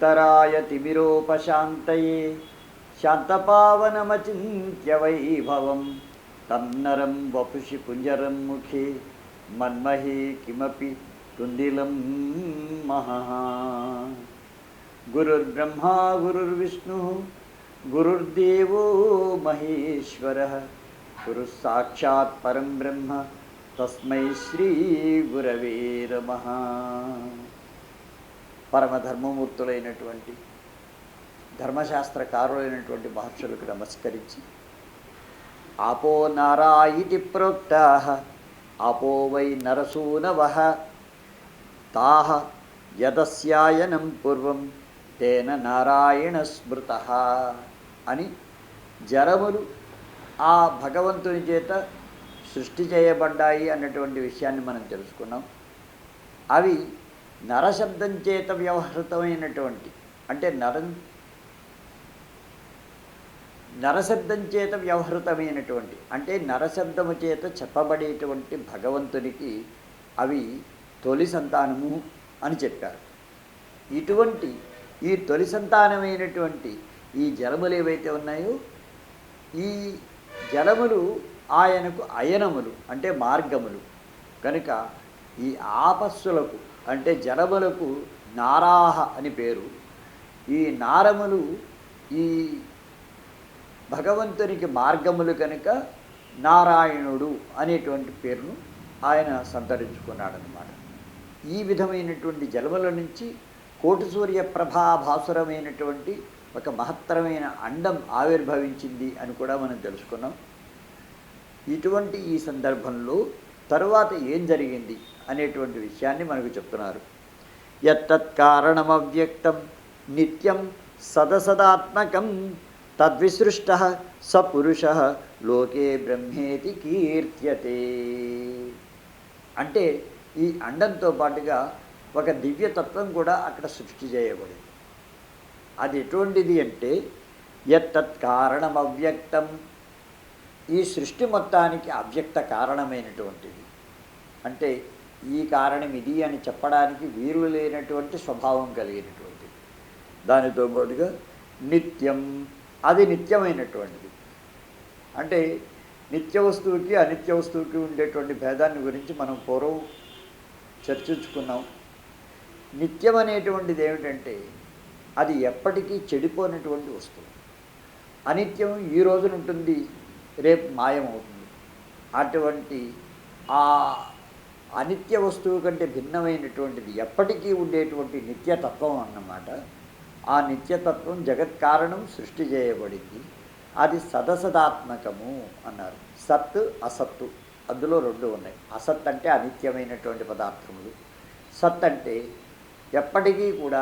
జ్ఞానాంజనాశలాకల్పద్రుమశేఖరాయ తిమిరోపశాంతయే శాంతపావనమచింత్య వైభవం తన్నరం వపుషి కుంజరం ముఖే మన్మహే కిమపి తుందిలం మహః. గురుర్బ్రహ్మా గురుర్విష్ణు గురుర్దేవో మహేశ్వరః గురుః సాక్షాత్ పరం బ్రహ్మ తస్మై శ్రీ గురవే నమః. పరమధర్మమూర్తులైనటువంటి ధర్మశాస్త్రకారులైనటువంటి మహర్షులకు నమస్కరించి, ఆపో నారా ఇతి ప్రోక్తాః ఆపో వై నరసూనవః తాః యదస్యాయనం పూర్వం తేన నారాయణ స్మృతః అని జలములు ఆ భగవంతుని చేత సృష్టి చేయబడ్డాయి అన్నటువంటి విషయాన్ని మనం తెలుసుకున్నాం. అవి నరశబ్దం చేత వ్యవహృతమైనటువంటి, అంటే నరశబ్దం చేత వ్యవహృతమైనటువంటి, అంటే నరశబ్దము చేత చెప్పబడేటువంటి భగవంతునికి అవి తొలి సంతానము అని చెప్పారు. ఇటువంటి ఈ తొలి సంతానమైనటువంటి ఈ జలములు ఏవైతే ఉన్నాయో, ఈ జలములు ఆయనకు అయనములు అంటే మార్గములు కనుక ఈ ఆపస్సులకు అంటే జలములకు నారాహ అని పేరు. ఈ నారములు ఈ భగవంతునికి మార్గములు కనుక నారాయణుడు అనేటువంటి పేరును ఆయన సంతరించుకున్నాడనమాట. ఈ విధమైనటువంటి జలముల నుంచి కోటి సూర్య ప్రభాభాసురమైనటువంటి ఒక మహత్తరమైన అండం ఆవిర్భవించింది అని కూడా మనం తెలుసుకున్నాం. ఇటువంటి ఈ సందర్భంలో తరువాత ఏం జరిగింది అనేటువంటి విషయాన్ని మనకు చెప్తున్నారు. యత్తత్ కారణమవ్యక్తం నిత్యం సదసదాత్మకం తద్విసృష్టః స పురుషః లోకే బ్రహ్మేతి కీర్త్యతే. అంటే ఈ అండంతో పాటుగా ఒక దివ్యతత్వం కూడా అక్కడ సృష్టి చేయబడింది. అది ఎటువంటిది అంటే యత్తత్ కారణమవ్యక్తం, ఈ సృష్టి మొత్తానికి అవ్యక్త కారణమైనటువంటిది. అంటే ఈ కారణం ఇది అని చెప్పడానికి వీలు లేనటువంటి స్వభావం కలిగినటువంటిది. దానితో పాటుగా నిత్యం, అది నిత్యమైనటువంటిది. అంటే నిత్య వస్తువుకి అనిత్య వస్తువుకి ఉండేటువంటి భేదాన్ని గురించి మనం పూర్వం చర్చించుకున్నాం. నిత్యం అనేటువంటిది ఏమిటంటే అది ఎప్పటికీ చెడిపోయినటువంటి వస్తువు. అనిత్యం ఈ రోజున ఉంటుంది, రేపు మాయమవుతుంది. అటువంటి ఆ అనిత్య వస్తువు కంటే భిన్నమైనటువంటిది ఎప్పటికీ ఉండేటువంటి నిత్యతత్వం అన్నమాట. ఆ నిత్యతత్వం జగత్ కారణం సృష్టి చేయబడింది. అది సదసదాత్మకము అన్నారు. సత్ అసత్తు అందులో రెండు ఉన్నాయి. అసత్ అంటే అనిత్యమైనటువంటి పదార్థములు, సత్ అంటే ఎప్పటికీ కూడా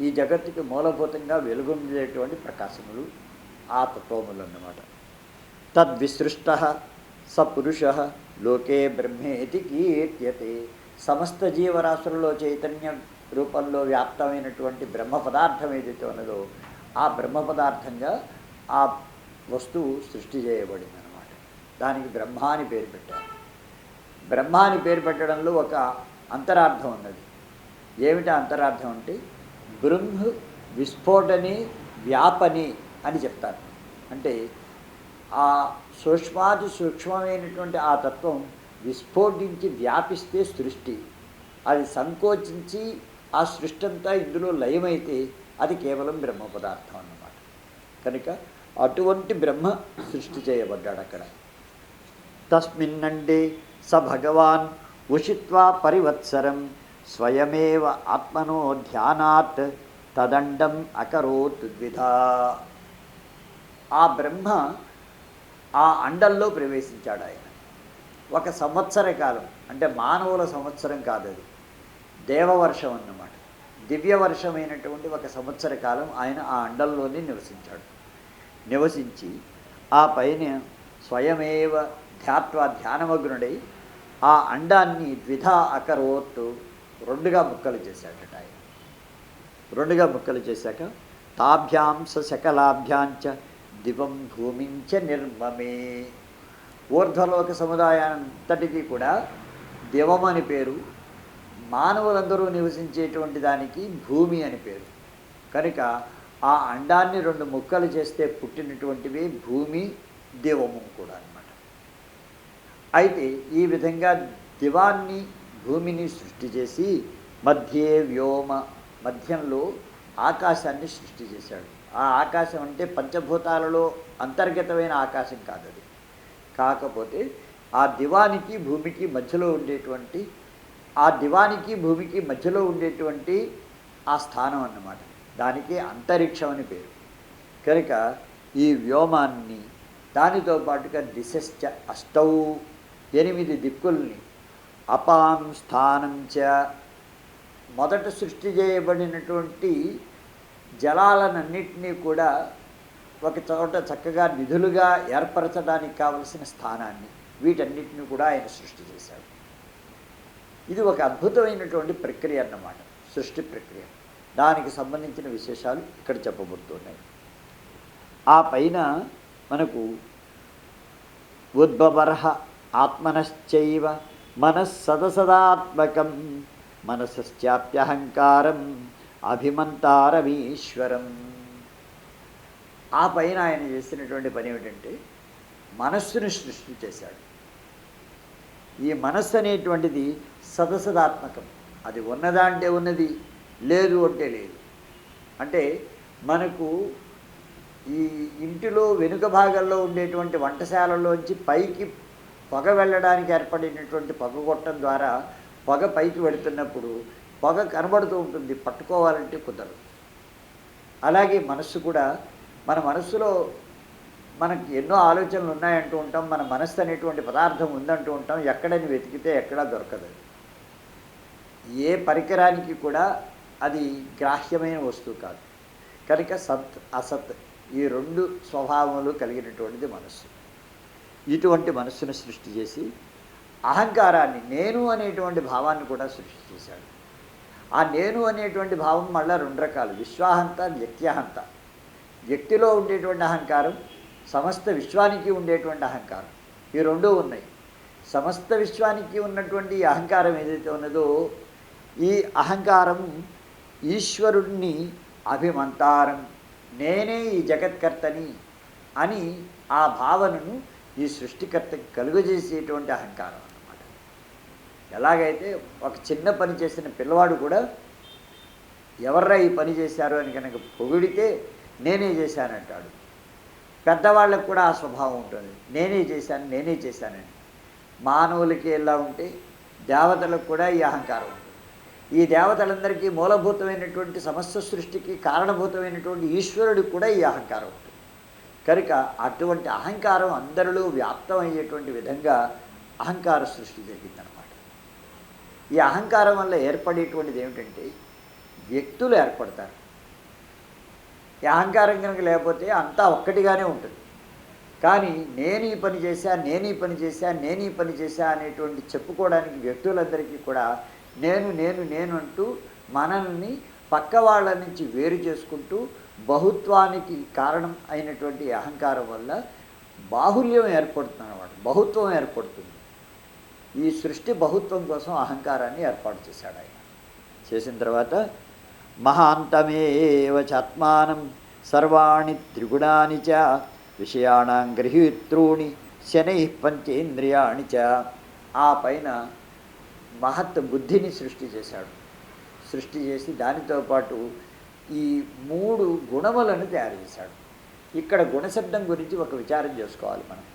ఈ జగత్తుకి మూలభూతంగా వెలుగొందేటువంటి ప్రకాశములు, ఆ తత్వములు అన్నమాట. తద్విసృష్టః స పురుషః లోకే బ్రహ్మేతి కీర్త్యతే. సమస్త జీవరాశులలో చైతన్య రూపంలో వ్యాప్తమైనటువంటి బ్రహ్మ పదార్థం ఏదైతే ఉన్నదో ఆ బ్రహ్మ పదార్థంగా ఆ వస్తువు సృష్టి చేయబడింది అన్నమాట. దానికి బ్రహ్మ అని పేరు పెట్టారు. బ్రహ్మ అని పేరు పెట్టడంలో ఒక అంతరార్థం ఉన్నది. ఏమిటా అంతరార్థం అంటే బృంహ విస్ఫోటని వ్యాపని అని చెప్తారు. అంటే ఆ సూక్ష్మాది సూక్ష్మమైనటువంటి ఆ తత్వం విస్ఫోటించి వ్యాపిస్తే సృష్టి, అది సంకోచించి ఆ సృష్టి అంతా ఇందులో లయమైతే అది కేవలం బ్రహ్మ పదార్థం అన్నమాట. కనుక అటువంటి బ్రహ్మ సృష్టి చేయబడ్డాడు అక్కడ. తస్మిన్నండే స భగవాన్ ఉషిత్వా పరివత్సరం స్వయమేవ ఆత్మనో ధ్యానాత్ తదండం అకరోత్ ద్విధా. ఆ బ్రహ్మ ఆ అండంలో ప్రవేశించాడు. ఆయన ఒక సంవత్సర కాలం, అంటే మానవుల సంవత్సరం కాదు, అది దేవవర్షం అన్నమాట. దివ్యవర్షమైనటువంటి ఒక సంవత్సర కాలం ఆయన ఆ అండంలోనే నివసించాడు. నివసించి ఆ పైన స్వయమేవ ధ్యాత్వా ధ్యానమగ్నుడై ఆ అండాన్ని ద్విధా అకరోత్ రెండుగా ముక్కలు చేశాడట ఆయన. రెండుగా ముక్కలు చేశాక తాభ్యాం సకలాభ్యాంచ దివం భూమించ నిర్మమే. ఊర్ధ్వలోక సముదాయానంతటికీ కూడా దివం అని పేరు, మానవులందరూ నివసించేటువంటి దానికి భూమి అని పేరు. కనుక ఆ అండాన్ని రెండు ముక్కలు చేస్తే పుట్టినటువంటివి భూమి దివము కూడా అన్నమాట. అయితే ఈ విధంగా దివాన్ని భూమిని సృష్టి చేసి మధ్యే వ్యోమ, మధ్యంలో ఆకాశాన్ని సృష్టి చేశాడు. ఆ ఆకాశం అంటే పంచభూతాలలో అంతర్గతమైన ఆకాశం కాదు అది. కాకపోతే ఆ దివానికి భూమికి మధ్యలో ఉండేటువంటి, ఆ దివానికి భూమికి మధ్యలో ఉండేటువంటి ఆ స్థానం అన్నమాట. దానికి అంతరిక్షం అని పేరు. కనుక ఈ వ్యోమాన్ని, దానితో పాటుగా దిశశ్చ అష్టౌ, 8 దిక్కుల్ని, అపాం స్థానం చ, మొదట సృష్టి చేయబడినటువంటి జలాలన్నింటినీ కూడా ఒక చోట చక్కగా నిధులుగా ఏర్పరచడానికి కావలసిన స్థానాన్ని, వీటన్నిటిని కూడా ఆయన సృష్టి చేశాడు. ఇది ఒక అద్భుతమైనటువంటి ప్రక్రియ అన్నమాట, సృష్టి ప్రక్రియ. దానికి సంబంధించిన విశేషాలు ఇక్కడ చెప్పబడుతున్నాయి. ఆ పైన మనకు ఉద్భవర్హ ఆత్మనశ్చైవ మనస్సదసదాత్మకం మనసశ్చాప్యహంకారం అభిమంతారమీశ్వరం. ఆ పైన ఆయన చేసినటువంటి పని ఏమిటంటే మనస్సును సృష్టి చేశాడు. ఈ మనస్సు అనేటువంటిది సదసదాత్మకం. అది ఉన్నదా అంటే ఉన్నది, లేదు అంటే లేదు. అంటే మనకు ఈ ఇంటిలో వెనుక భాగంలో ఉండేటువంటి వంటశాలలోంచి పైకి పొగ వెళ్ళడానికి ఏర్పడినటువంటి పొగ గొట్టం ద్వారా పొగ పైకి వెళుతున్నప్పుడు పొగ కనబడుతూ ఉంటుంది, పట్టుకోవాలంటే కుదరదు. అలాగే మనస్సు కూడా, మన మనస్సులో మనకి ఎన్నో ఆలోచనలు ఉన్నాయంటూ ఉంటాం, మన మనస్సు అనేటువంటి పదార్థం ఉందంటూ ఉంటాం. ఎక్కడని వెతికితే ఎక్కడా దొరకదు. ఏ పరికరానికి కూడా అది గ్రాహ్యమైన వస్తువు కాదు. కనుక సత్ అసత్ ఈ రెండు స్వభావములు కలిగినటువంటిది మనస్సు. ఇటువంటి మనస్సును సృష్టి చేసి అహంకారాన్ని, నేను అనేటువంటి భావాన్ని కూడా సృష్టి చేశాడు. ఆ నేను అనేటువంటి భావం మళ్ళీ 2 రకాలు, విశ్వాహంత, వ్యక్త్యాహంత. వ్యక్తిలో ఉండేటువంటి అహంకారం, సమస్త విశ్వానికి ఉండేటువంటి అహంకారం, ఈ 2 ఉన్నాయి. సమస్త విశ్వానికి ఉన్నటువంటి అహంకారం ఏదైతే ఉన్నదో, ఈ అహంకారం ఈశ్వరుణ్ణి అభిమంతారం, నేనే ఈ జగత్కర్తని అని ఆ భావనను ఈ సృష్టికర్తకి కలుగజేసేటువంటి అహంకారం అన్నమాట. ఎలాగైతే ఒక చిన్న పని చేసిన పిల్లవాడు కూడా ఎవర్రా ఈ పని చేశారు అని కనుక పొగిడితే నేనే చేశానంటాడు. పెద్దవాళ్ళకు కూడా ఆ స్వభావం ఉంటుంది, నేనే చేశాను నేనే చేశానని. మానవులకి ఎలా ఉంటే దేవతలకు కూడా ఈ అహంకారం ఉంటుంది. ఈ దేవతలందరికీ మూలభూతమైనటువంటి సమస్త సృష్టికి కారణభూతమైనటువంటి ఈశ్వరుడికి కూడా ఈ అహంకారం ఉంటుంది. కనుక అటువంటి అహంకారం అందరిలో వ్యాప్తమయ్యేటువంటి విధంగా అహంకార సృష్టి జరిగిందనమాట. ఈ అహంకారం వల్ల ఏర్పడేటువంటిది ఏమిటంటే వ్యక్తులు ఏర్పడతారు. ఈ అహంకారం కనుక లేకపోతే అంతా ఒక్కటిగానే ఉంటుంది. కానీ నేను ఈ పని చేశా, నేను ఈ పని చేశా, నేను ఈ పని చేశా అనేటువంటి చెప్పుకోవడానికి వ్యక్తులందరికీ కూడా నేను నేను నేను అంటూ మనల్ని పక్క వాళ్ళ నుంచి వేరు చేసుకుంటూ బహుత్వానికి కారణం అయినటువంటి అహంకారం వల్ల బాహుల్యం ఏర్పడుతుంది అన్నమాట, బహుత్వం ఏర్పడుతుంది. ఈ సృష్టి బహుత్వం కోసం అహంకారాన్ని ఏర్పాటు చేశాడు ఆయన. చేసిన తర్వాత మహాంతమేవ చాత్మానం సర్వాణి త్రిగుణాని చ విషయాణం గృహీతॄణి శనై పంచేంద్రియాణి చ. ఆ పైన మహత్ బుద్ధిని సృష్టి చేశాడు. సృష్టి చేసి దానితో పాటు ఈ 3 గుణములను తయారు చేశాడు. ఇక్కడ గుణశబ్దం గురించి ఒక విచారం చేసుకోవాలి మనం.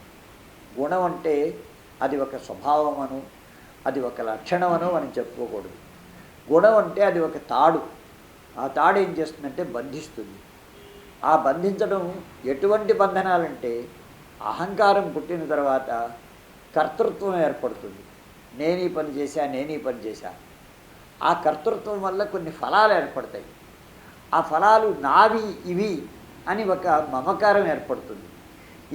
గుణం అంటే అది ఒక స్వభావమను, అది ఒక లక్షణమను మనం చెప్పుకోకూడదు. గుణం అంటే అది ఒక తాడు. ఆ తాడు ఏం చేస్తుందంటే బంధిస్తుంది. ఆ బంధించడం ఎటువంటి బంధనాలంటే అహంకారం పుట్టిన తర్వాత కర్తృత్వం ఏర్పడుతుంది. నేను ఈ పని చేశా, నేను ఈ పని చేశా. ఆ కర్తృత్వం వల్ల కొన్ని ఫలాలు ఏర్పడతాయి. ఆ ఫలాలు నావి ఇవి అని ఒక మమకారం ఏర్పడుతుంది.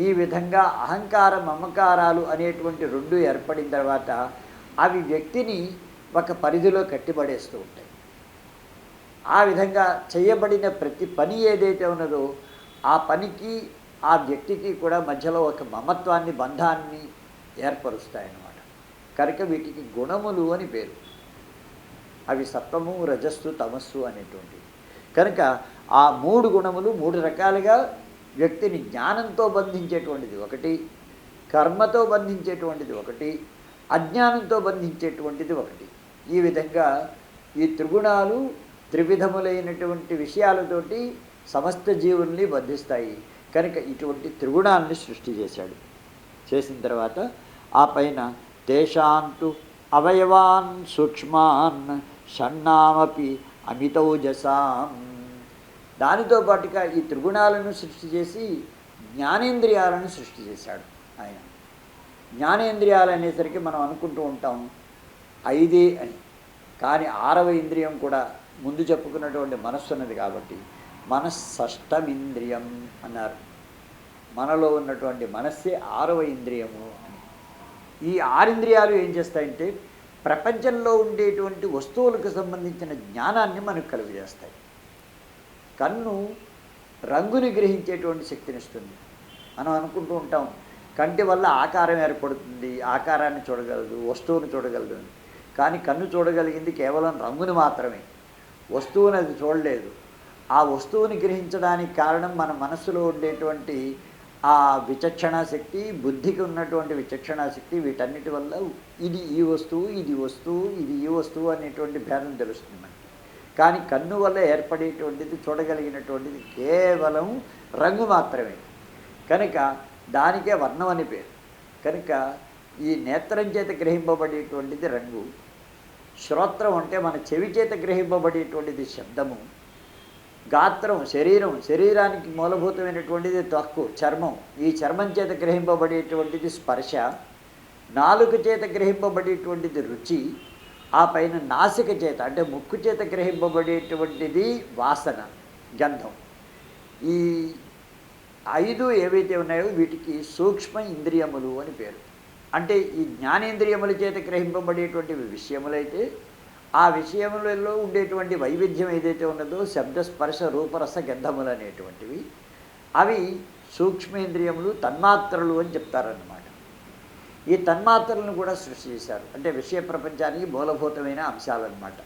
ఈ విధంగా అహంకార మమకారాలు అనేటువంటి 2 ఏర్పడిన తర్వాత అవి వ్యక్తిని ఒక పరిధిలో కట్టిపడేస్తూ ఉంటాయి. ఆ విధంగా చేయబడిన ప్రతి పని ఏదైతే ఉన్నదో ఆ పనికి ఆ వ్యక్తికి కూడా మధ్యలో ఒక మమత్వాన్ని, బంధాన్ని ఏర్పరుస్తాయన్నమాట. కనుక వీటికి గుణములు అని పేరు. అవి సత్వము, రజస్సు, తమస్సు అనేటువంటివి. కనుక ఆ 3 గుణములు 3 రకాలుగా వ్యక్తిని జ్ఞానంతో బంధించేటువంటిది ఒకటి, కర్మతో బంధించేటువంటిది ఒకటి, అజ్ఞానంతో బంధించేటువంటిది ఒకటి. ఈ విధంగా ఈ త్రిగుణాలు త్రివిధములైనటువంటి విషయాలతోటి సమస్త జీవుల్ని బంధిస్తాయి. కనుక ఇటువంటి త్రిగుణాలని సృష్టి చేశాడు. చేసిన తర్వాత ఆ పైన తేషాంతు అవయవాన్ సూక్ష్మాన్ షణ్ణామపి అమితౌజసాం, దానితో పాటుగా ఈ త్రిగుణాలను సృష్టి చేసి జ్ఞానేంద్రియాలను సృష్టి చేశాడు ఆయన. జ్ఞానేంద్రియాలు అనేసరికి మనం అనుకుంటూ ఉంటాం 5 అని, కానీ 6వ ఇంద్రియం కూడా ముందు చెప్పుకున్నటువంటి మనస్సు ఉన్నది కాబట్టి మనస్సష్టమింద్రియం అన్నారు. మనలో ఉన్నటువంటి మనస్సే 6వ ఇంద్రియము అని. ఈ 6 ఇంద్రియాలు ఏం చేస్తాయంటే ప్రపంచంలో ఉండేటువంటి వస్తువులకు సంబంధించిన జ్ఞానాన్ని మనకు కలుగజేస్తాయి. కన్ను రంగుని గ్రహించేటువంటి శక్తినిస్తుంది. మనం అనుకుంటూ ఉంటాం కంటి వల్ల ఆకారం ఏర్పడుతుంది, ఆకారాన్ని చూడగలదు, వస్తువుని చూడగలదు. కానీ కన్ను చూడగలిగింది కేవలం రంగుని మాత్రమే, వస్తువుని అది చూడలేదు. ఆ వస్తువుని గ్రహించడానికి కారణం మన మనస్సులో ఉండేటువంటి ఆ విచక్షణా శక్తి, బుద్ధికి ఉన్నటువంటి విచక్షణా శక్తి. వీటన్నిటి వల్ల ఇది ఈ వస్తువు, ఇది వస్తువు, ఇది ఈ వస్తువు అనేటువంటి భేదం తెలుస్తుంది మనకి. కానీ కన్ను వల్ల ఏర్పడేటువంటిది, చూడగలిగినటువంటిది కేవలం రంగు మాత్రమే. కనుక దానికే వర్ణం అని పేరు. కనుక ఈ నేత్రం చేత గ్రహింపబడేటువంటిది రంగు, శ్రోత్రం అంటే మన చెవి చేత గ్రహింపబడేటువంటిది శబ్దము, గాత్రం శరీరానికి మూలభూతమైనటువంటిది త్వక్కు చర్మం, ఈ చర్మం చేత గ్రహింపబడేటువంటిది స్పర్శ, నాలుక చేత గ్రహింపబడేటువంటిది రుచి, ఆ పైన నాసిక చేత అంటే ముక్కు చేత గ్రహింపబడేటువంటిది వాసన గంధం. ఈ 5 ఏవైతే ఉన్నాయో వీటికి సూక్ష్మ ఇంద్రియములు అని పేరు. అంటే ఈ జ్ఞానేంద్రియముల చేత గ్రహింపబడేటువంటి విషయములైతే ఆ విషయములలో ఉండేటువంటి వైవిధ్యం ఏదైతే ఉన్నదో శబ్ద స్పర్శ రూపరస గంధములు అనేటువంటివి, అవి సూక్ష్మేంద్రియములు, తన్మాత్రలు అని చెప్తారన్నమాట. ఈ తన్మాత్రలను కూడా సృష్టి చేశారు. అంటే విషయ ప్రపంచానికి మూలభూతమైన అంశాలన్నమాట.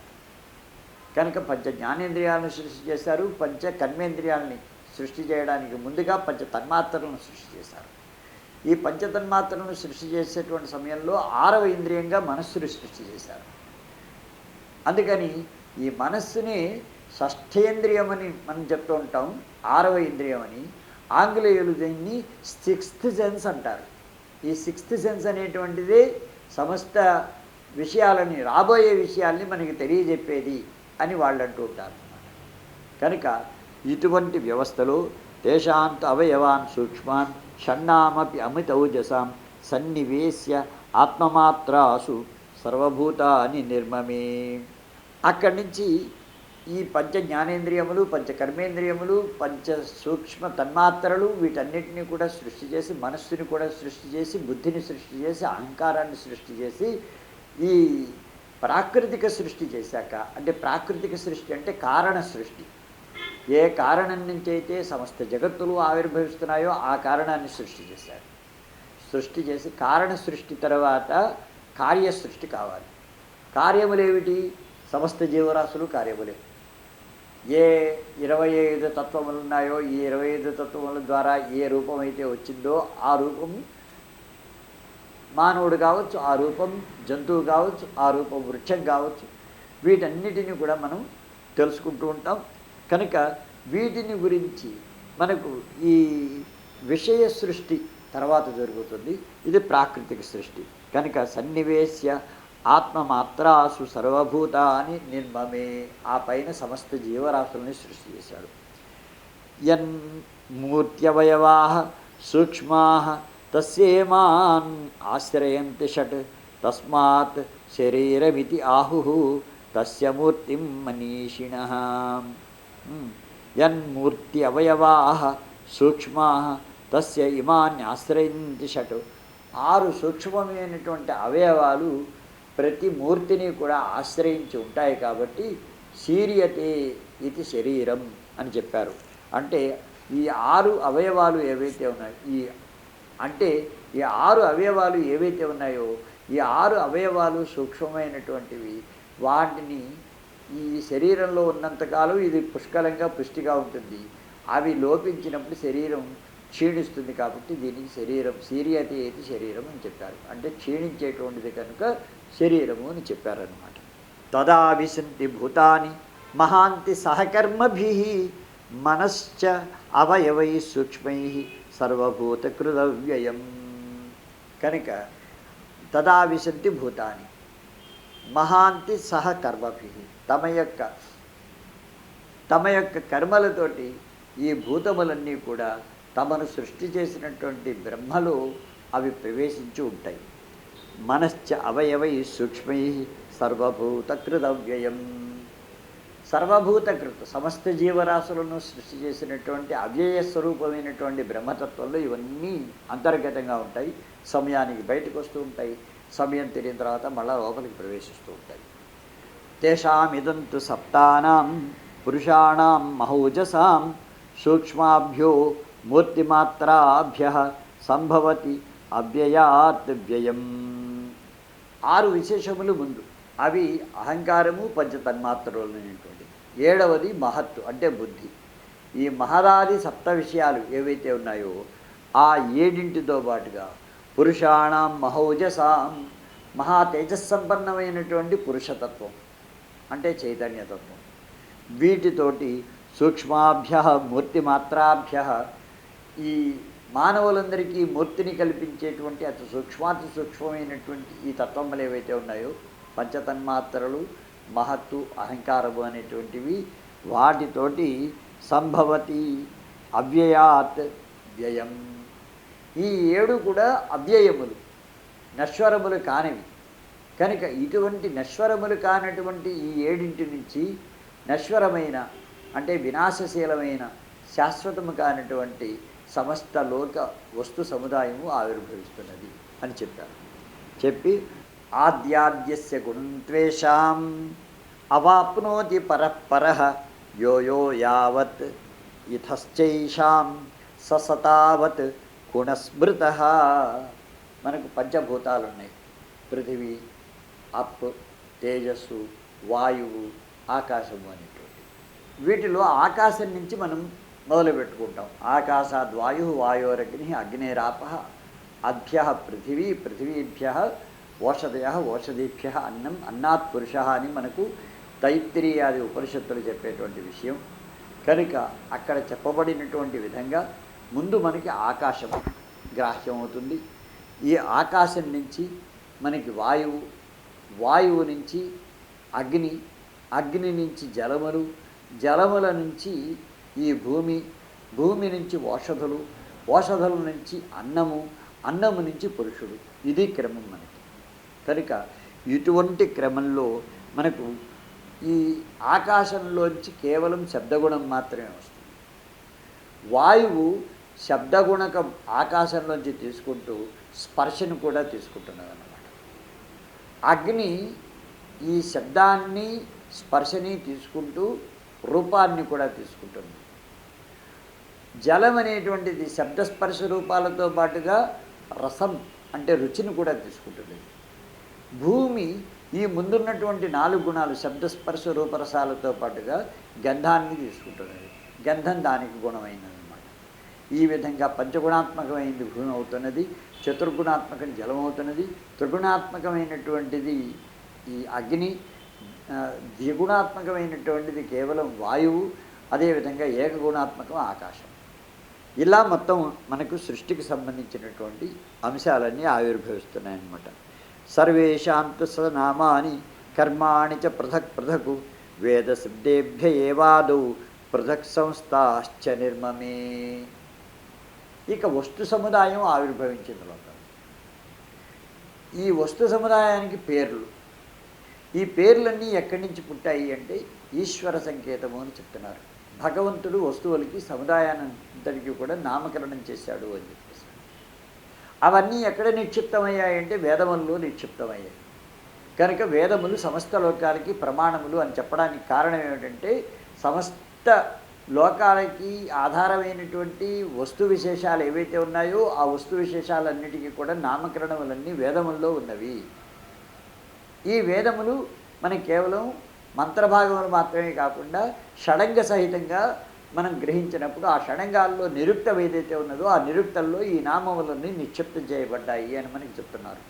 కనుక పంచ జ్ఞానేంద్రియాలను సృష్టి చేశారు. పంచ కర్మేంద్రియాలని సృష్టి చేయడానికి ముందుగా పంచ తన్మాత్రలను సృష్టి చేశారు. ఈ పంచతన్మాత్రలను సృష్టి చేసేటువంటి సమయంలో 6వ ఇంద్రియంగా మనస్సును సృష్టి చేశారు. అందుకని ఈ మనస్సుని షష్ఠేంద్రియమని మనం చెప్తూ ఉంటాం, 6వ ఇంద్రియం అని. ఆంగ్లేయులు దీన్ని 6th సెన్స్ అంటారు. ఈ 6th సెన్స్ అనేటువంటిది సమస్త విషయాలని, రాబోయే విషయాల్ని మనకి తెలియజెప్పేది అని వాళ్ళు అంటూ ఉంటారు. కనుక ఇటువంటి వ్యవస్థలో తేషాంత అవయవాన్ సూక్ష్మాన్ షణ్ణామపి అమితౌజసాం సన్నివేశ్య ఆత్మమాత్రాసు సర్వభూతాని నిర్మమే. అక్కడి నుంచి ఈ పంచ జ్ఞానేంద్రియములు, పంచ కర్మేంద్రియములు, పంచ సూక్ష్మ తన్మాత్రలు వీటన్నిటినీ కూడా సృష్టి చేసి, మనస్సుని కూడా సృష్టి చేసి, బుద్ధిని సృష్టి చేసి, అహంకారాన్ని సృష్టి చేసి, ఈ ప్రాకృతిక సృష్టి చేశాక, అంటే ప్రాకృతిక సృష్టి అంటే కారణ సృష్టి, ఏ కారణం నుంచి అయితే సమస్త జగత్తులు ఆవిర్భవిస్తున్నాయో ఆ కారణాన్ని సృష్టి చేశారు. సృష్టి చేసి కారణ సృష్టి తర్వాత కార్య సృష్టి కావాలి. కార్యములేమిటి? సమస్త జీవరాశులు కార్యములే. ఏ 25 తత్వములు ఉన్నాయో ఈ 25 తత్వముల ద్వారా ఏ రూపం అయితే వచ్చిందో ఆ రూపం మానవుడు కావచ్చు, ఆ రూపం జంతువు కావచ్చు, ఆ రూపం వృక్షం కావచ్చు. వీటన్నిటిని కూడా మనం తెలుసుకుంటూ ఉంటాం. కనుక వీటిని గురించి మనకు ఈ విషయ సృష్టి తర్వాత జరుగుతుంది. ఇది ప్రాకృతిక సృష్టి. కనుక సన్నివేశ్య ఆత్మమాత్రాసు సర్వభూతాని నిర్మమే, ఆ పైన సమస్త జీవరాశుల్ని సృష్టి చేశాడు. యన్ మూర్త్యవయవా సూక్ష్మా తస్యేమాన్ ఆశ్రయంతి షట్ తస్మాత్ శరీరమితి ఆహు తస్య మూర్తిం మనీషిణః. యన్మూర్తి అవయవా సూక్ష్మా తస్య ఇమాన్ని ఆశ్రయంతి షట్. 6 సూక్ష్మమైనటువంటి అవయవాలు ప్రతి మూర్తిని కూడా ఆశ్రయించి ఉంటాయి కాబట్టి శీర్యతే ఇది శరీరం అని చెప్పారు. అంటే ఈ 6 అవయవాలు ఏవైతే ఉన్నాయో ఈ 6 అవయవాలు ఏవైతే ఉన్నాయో ఈ 6 అవయవాలు సూక్ష్మమైనటువంటివి. వాటిని ఈ శరీరంలో ఉన్నంతకాలం ఇది పుష్కలంగా పుష్టిగా ఉంటుంది. అవి లోపించినప్పుడు శరీరం క్షీణిస్తుంది. కాబట్టి దీనికి శరీరం శీర్యతే ఇది శరీరం అని చెప్పారు. అంటే క్షీణించేటువంటిది కనుక శరీరము అని చెప్పారన్నమాట. తదా విశంతి భూతాని మహాంతి సహకర్మభి మనశ్చ అవయవై సూక్ష్మై సర్వభూతకృతవ్యయం. కనుక తదా విశంతి భూతాని మహాంతి సహకర్మభి తమ యొక్క కర్మలతోటి ఈ భూతములన్నీ కూడా తమను సృష్టి చేసినటువంటి బ్రహ్మలో అవి ప్రవేశించి ఉంటాయి. మనశ్చ అవయవై సూక్ష్మై సర్వభూతకృతవ్యయం. సర్వభూతకృత సమస్త జీవరాశులను సృష్టి చేసినటువంటి అవ్యయ స్వరూపమైనటువంటి బ్రహ్మతత్వంలో ఇవన్నీ అంతర్గతంగా ఉంటాయి. సమయానికి బయటకు వస్తూ ఉంటాయి. సమయం తిరిగిన తర్వాత మళ్ళా లోపలికి ప్రవేశిస్తూ ఉంటాయి. తేషామిదంతు సప్తానాం పురుషాణం మహౌజసాం సూక్ష్మాభ్యో మూర్తిమాత్రాభ్య సంభవతి అవ్యయాత్ వ్యయం. 6 విశేషములు ముందు, అవి అహంకారము పంచతన్మాత్రలైనటువంటి. 7వది మహత్తు అంటే బుద్ధి. ఈ మహదాది సప్త విషయాలు ఏవైతే ఉన్నాయో ఆ 7తో పాటుగా పురుషాణం మహౌజసాం మహా తేజస్సంపన్నమైనటువంటి పురుషతత్వం అంటే చైతన్యతత్వం. వీటితోటి సూక్ష్మాభ్య మూర్తిమాత్రాభ్య ఈ మానవులందరికీ మూర్తిని కల్పించేటువంటి అతి సూక్ష్మాతి సూక్ష్మమైనటువంటి ఈ తత్వములు ఏవైతే ఉన్నాయో పంచతన్మాత్రలు, మహత్తు, అహంకారము అనేటువంటివి, వాటితోటి సంభవతి అవ్యయాత్ వ్యయం. ఈ 7 కూడా అవ్యయములు, నశ్వరములు కానివి. కనుక ఇటువంటి నశ్వరములు కానటువంటి ఈ 7 నుంచి నశ్వరమైన అంటే వినాశశీలమైన శాశ్వతము కానటువంటి సమస్త లోక వస్తు సముదాయము ఆవిర్భవిస్తున్నది అని చెప్పారు. చెప్పి ఆద్యాద్యస్య గుణంత్వేషాం అవాప్నోతి పరఃపరః యో యో యావత్ ఇతశ్చైషాం ససతావత్ గుణస్మృతః. మనకు పంచభూతాలు ఉన్నాయి. పృథివీ, అప్, తేజస్సు, వాయువు, ఆకాశము అనేటువంటి. వీటిలో ఆకాశం నుంచి మనం మొదలు పెట్టుకుంటాం. ఆకాశాద్వాయు వాయోరగ్ని అగ్నేరాపః అభ్య పృథివీ పృథివీభ్య ఓషధయ ఓషధీభ్య అన్నం అన్నాత్ పురుష అని మనకు తైత్తిరీయాది ఉపనిషత్తులు చెప్పేటువంటి విషయం. కనుక అక్కడ చెప్పబడినటువంటి విధంగా ముందు మనకి ఆకాశం గ్రాహ్యం అవుతుంది. ఈ ఆకాశం నుంచి మనకి వాయువు, వాయువు నుంచి అగ్ని, అగ్ని నుంచి జలములు, జలముల నుంచి ఈ భూమి, భూమి నుంచి ఓషధులు, ఓషధుల నుంచి అన్నము, అన్నము నుంచి పురుషుడు. ఇది క్రమం మనకి. కనుక ఇటువంటి క్రమంలో మనకు ఈ ఆకాశంలోంచి కేవలం శబ్దగుణం మాత్రమే వస్తుంది. వాయువు శబ్దగుణకం ఆకాశంలోంచి తీసుకుంటూ స్పర్శను కూడా తీసుకుంటున్నది అన్నమాట. అగ్ని ఈ శబ్దాన్ని స్పర్శని తీసుకుంటూ రూపాన్ని కూడా తీసుకుంటుంది. జలం అనేటువంటిది శబ్దస్పర్శ రూపాలతో పాటుగా రసం అంటే రుచిని కూడా తీసుకుంటుంది. భూమి ఈ ముందున్నటువంటి 4 గుణాలు శబ్దస్పర్శ రూపరసాలతో పాటుగా గంధాన్ని తీసుకుంటున్నది. గంధం దానికి గుణమైనదన్నమాట. ఈ విధంగా పంచగుణాత్మకమైనది భూమి అవుతున్నది, చతుర్గుణాత్మకం జలం అవుతున్నది, త్రిగుణాత్మకమైనటువంటిది ఈ అగ్ని, ద్విగుణాత్మకమైనటువంటిది కేవలం వాయువు, అదేవిధంగా ఏకగుణాత్మకం ఆకాశం. ఇలా మొత్తం మనకు సృష్టికి సంబంధించినటువంటి అంశాలన్నీ ఆవిర్భవిస్తున్నాయన్నమాట. సర్వేషాంతు సనామాని కర్మాణి చ పృథక్ పృథకు వేద సిద్ధేభ్య ఏవాదౌ పృథక్ సంస్థాశ్చ నిర్మమే. ఇక వస్తు సముదాయం ఆవిర్భవించింది లోపల. ఈ వస్తు సముదాయానికి పేర్లు, ఈ పేర్లన్నీ ఎక్కడి నుంచి పుట్టాయి అంటే ఈశ్వర సంకేతము అని చెప్తున్నారు. భగవంతుడు వస్తువులకి సముదాయానంతటికి కూడా నామకరణం చేశాడు అని చెప్పేసి. అవన్నీ ఎక్కడ నిక్షిప్తమయ్యాయంటే వేదములలో నిక్షిప్తమయ్యాయి. కనుక వేదములు సమస్త లోకాలకి ప్రమాణములు అని చెప్పడానికి కారణం ఏమిటంటే సమస్త లోకాలకి ఆధారమైనటువంటి వస్తు విశేషాలు ఏవైతే ఉన్నాయో ఆ వస్తు విశేషాలన్నిటికీ కూడా నామకరణములన్నీ వేదముల్లో ఉన్నవి. ఈ వేదములు మనకి కేవలం మంత్రభాగములు మాత్రమే కాకుండా షడంగ సహితంగా మనం గ్రహించినప్పుడు ఆ షడంగాల్లో నిరుక్తం ఏదైతే ఉన్నదో ఆ నిరుక్తంలో ఈ నామములన్నీ నిక్షిప్తం చేయబడ్డాయి అని మనకి చెప్తున్నారు.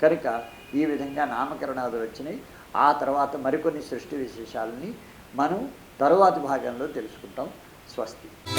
కనుక ఈ విధంగా నామకరణాదులు వచ్చినాయి. ఆ తర్వాత మరికొన్ని సృష్టి విశేషాలని మనం తరువాతి భాగంలో తెలుసుకుంటాం. స్వస్తి.